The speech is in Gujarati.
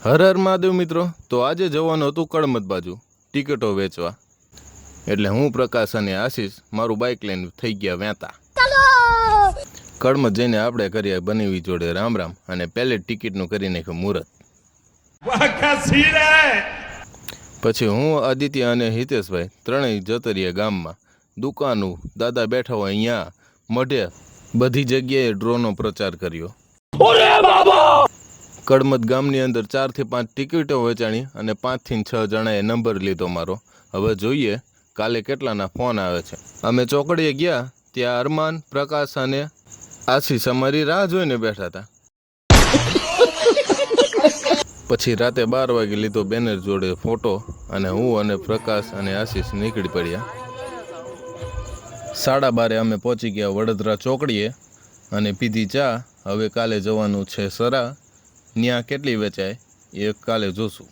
હર હર મહાદેવ મિત્રો, તો આજે જવાનું હતું કળમદ બાજુ ટિકિટો વેચવા. એટલે હું પ્રકાશ અને આશીષ મારું બાઇક લઈને થઈ ગયા વેતા. કળમદ જઈને આપણે કરીએ બનેવી જોડે રામ રામ અને પહેલે ટિકિટનું કરી નાખ્યું મુહૂર્ત. પછી હું આદિત્ય અને હિતેશભાઈ ત્રણેય જતા રહ્યા ગામમાં. દુકાનું દાદા બેઠા હોય અહીંયા મઢે બધી જગ્યાએ ડ્રોનો પ્રચાર કર્યો. કળમદ ગામની અંદર 4 થી 5 ટિકિટો વેચાણી અને 5 થી 6 જણાએ નંબર લીધો મારો. હવે જોઈએ કાલે કેટલાના ફોન આવે છે. અમે ચોકડીએ ગયા ત્યાં અરમાન, પ્રકાશ અને આશીષ અમારી રાહ જોઈને બેઠા હતા. પછી રાતે 12 વાગે લીધો બેનર જોડે ફોટો અને હું અને પ્રકાશ અને આશીષ નીકળી પડ્યા. 12:30 અમે પહોંચી ગયા વડોદરા ચોકડીએ અને પીધી ચા. હવે કાલે જવાનું છે સરા. ત્યાં કેટલી વેચાય એ કાલે જોશું.